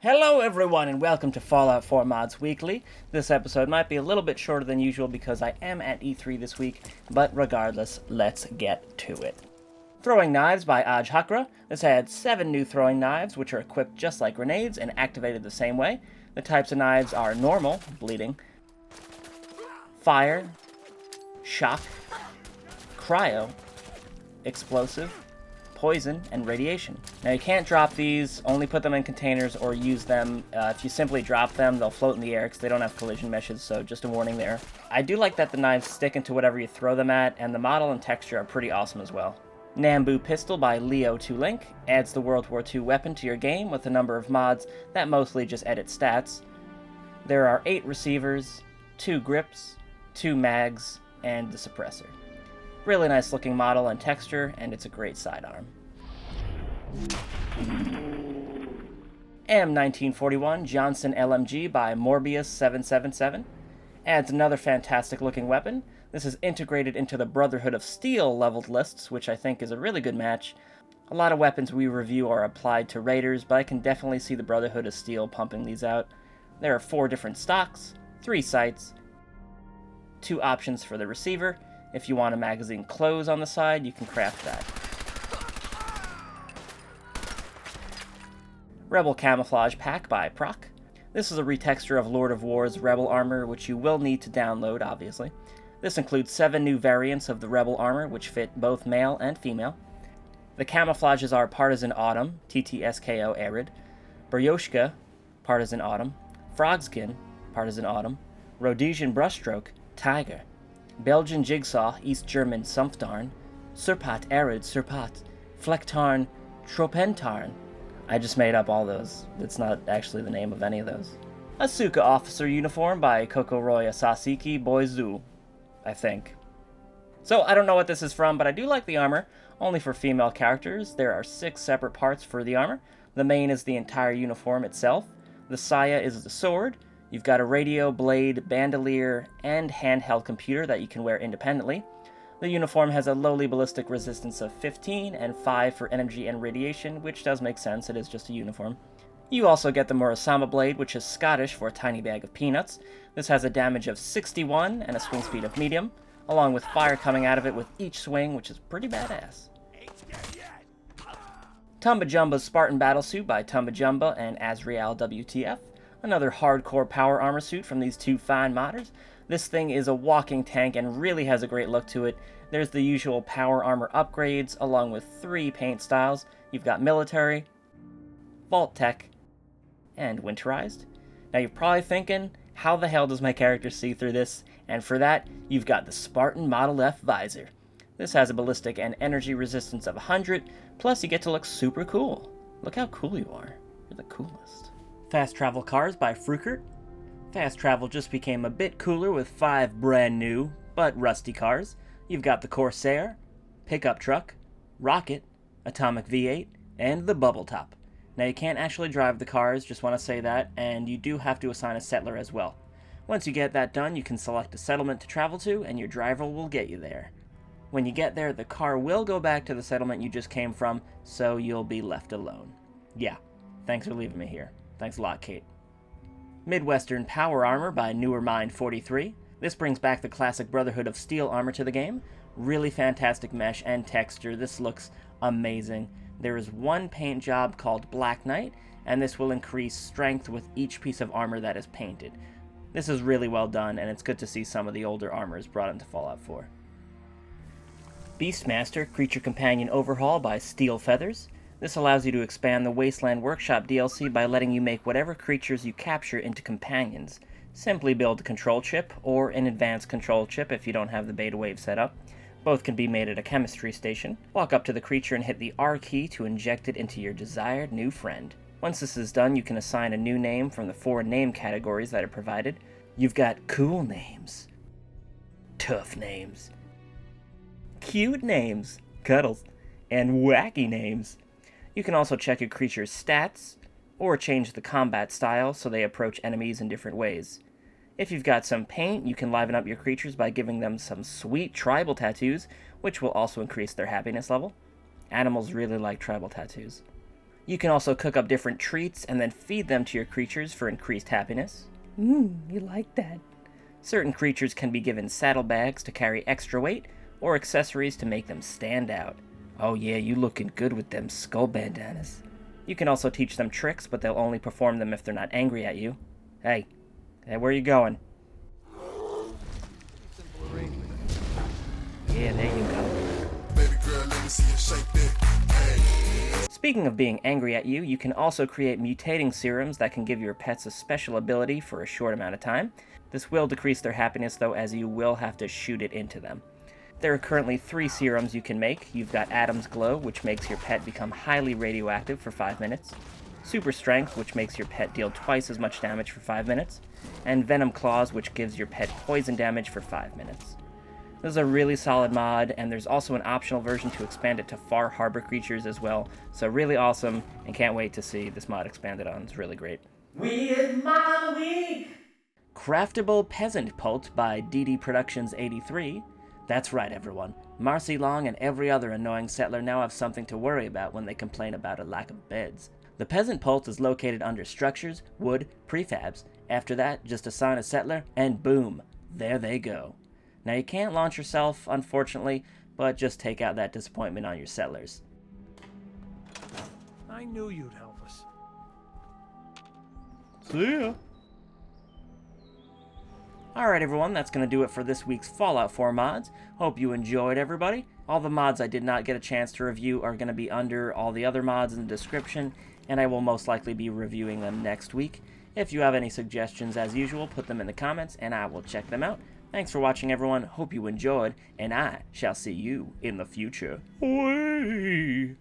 Hello everyone and welcome to Fallout 4 Mods Weekly. This episode might be a little bit shorter than usual because I am at E3 this week, but regardless, let's get to it. Throwing Knives by ajhakra. This had 7 new throwing knives, which are equipped just like grenades and activated the same way. The types of knives are normal, bleeding, fire, shock, cryo, explosive, poison, and radiation. Now you can't drop these, only put them in containers or use them. If you simply drop them, they'll float in the air because they don't have collision meshes, so just a warning there. I do like that the knives stick into whatever you throw them at, and the model and texture are pretty awesome as well. Nambu Pistol by Leo2Link adds the World War II weapon to your game with a number of mods that mostly just edit stats. There are 8 receivers, 2 grips, 2 mags, and the suppressor. Really nice looking model and texture, and it's a great sidearm. M1941 Johnson LMG by Morbius777 adds another fantastic looking weapon. This is integrated into the Brotherhood of Steel leveled lists, which I think is a really good match. A lot of weapons we review are applied to raiders, but I can definitely see the Brotherhood of Steel pumping these out. There are 4 different stocks, 3 sights, 2 options for the receiver. If you want a magazine close on the side, you can craft that. Rebel Camouflage Pack by Proc. This is a retexture of Lord of War's Rebel armor, which you will need to download, obviously. This includes 7 new variants of the Rebel armor, which fit both male and female. The camouflages are Partisan Autumn, TTSKO Arid, Beryoshka, Partisan Autumn, Frogskin, Partisan Autumn, Rhodesian Brushstroke, Tiger, Belgian Jigsaw, East German Sumpftarn, Surpat Arid Surpat, Flecktarn, Tropentarn. I just made up all those. It's not actually the name of any of those. Asuka Officer Uniform by KoKoRoYaSaSiKiBoUZu, I think. So I don't know what this is from, but I do like the armor, only for female characters. There are 6 separate parts for the armor. The main is the entire uniform itself. The saya is the sword. You've got a radio, blade, bandolier, and handheld computer that you can wear independently. The uniform has a lowly ballistic resistance of 15 and 5 for energy and radiation, which does make sense, it is just a uniform. You also get the Murasama blade, which is Scottish for a tiny bag of peanuts. This has a damage of 61 and a swing speed of medium, along with fire coming out of it with each swing, which is pretty badass. Tumbajamba's Spartan Battlesuit by Tumbajamba and Azrael WTF. Another hardcore power armor suit from these 2 fine modders. This thing is a walking tank and really has a great look to it. There's the usual power armor upgrades along with 3 paint styles. You've got military, vault tech, and winterized. Now you're probably thinking, how the hell does my character see through this? And for that, you've got the Spartan Model F visor. This has a ballistic and energy resistance of 100, plus you get to look super cool. Look how cool you are. You're the coolest. Fast Travel Cars by Fruckert. Fast Travel just became a bit cooler with 5 brand new, but rusty cars. You've got the Corsair, Pickup Truck, Rocket, Atomic V8, and the Bubble Top. Now you can't actually drive the cars, just want to say that, and you do have to assign a settler as well. Once you get that done, you can select a settlement to travel to, and your driver will get you there. When you get there, the car will go back to the settlement you just came from, so you'll be left alone. Yeah, thanks for leaving me here. Thanks a lot, Kate. Midwestern Power Armor by NewerMind43. This brings back the classic Brotherhood of Steel armor to the game. Really fantastic mesh and texture. This looks amazing. There is 1 paint job called Black Knight, and this will increase strength with each piece of armor that is painted. This is really well done, and it's good to see some of the older armors brought into Fallout 4. Beastmaster Creature Companion Overhaul by steelfeathers. This allows you to expand the Wasteland Workshop DLC by letting you make whatever creatures you capture into companions. Simply build a control chip, or an advanced control chip if you don't have the beta wave set up. Both can be made at a chemistry station. Walk up to the creature and hit the R key to inject it into your desired new friend. Once this is done, you can assign a new name from the 4 name categories that are provided. You've got cool names, tough names, cute names, cuddles, and wacky names. You can also check your creature's stats, or change the combat style so they approach enemies in different ways. If you've got some paint, you can liven up your creatures by giving them some sweet tribal tattoos, which will also increase their happiness level. Animals really like tribal tattoos. You can also cook up different treats and then feed them to your creatures for increased happiness. You like that. Certain creatures can be given saddlebags to carry extra weight, or accessories to make them stand out. Oh yeah, you looking good with them skull bandanas. You can also teach them tricks, but they'll only perform them if they're not angry at you. Hey, where you going? Yeah, there you go. Baby girl, let me see you shake that. Hey. Speaking of being angry at you, you can also create mutating serums that can give your pets a special ability for a short amount of time. This will decrease their happiness though, as you will have to shoot it into them. There are currently 3 serums you can make. You've got Adam's Glow, which makes your pet become highly radioactive for 5 minutes. Super Strength, which makes your pet deal twice as much damage for 5 minutes. And Venom Claws, which gives your pet poison damage for 5 minutes. This is a really solid mod, and there's also an optional version to expand it to Far Harbor creatures as well. So really awesome, and can't wait to see this mod expanded on. It's really great. Weird Mod of the Week! Craftable PeasantPult by DD Productions 83. That's right, everyone. Marcy Long and every other annoying settler now have something to worry about when they complain about a lack of beds. The PeasantPult is located under Structures, Wood, Prefabs. After that, just assign a settler, and boom, there they go. Now you can't launch yourself, unfortunately, but just take out that disappointment on your settlers. I knew you'd help us. See ya! Alright everyone, that's going to do it for this week's Fallout 4 mods. Hope you enjoyed, everybody. All the mods I did not get a chance to review are going to be under all the other mods in the description, and I will most likely be reviewing them next week. If you have any suggestions, as usual, put them in the comments, and I will check them out. Thanks for watching, everyone. Hope you enjoyed, and I shall see you in the future. Away!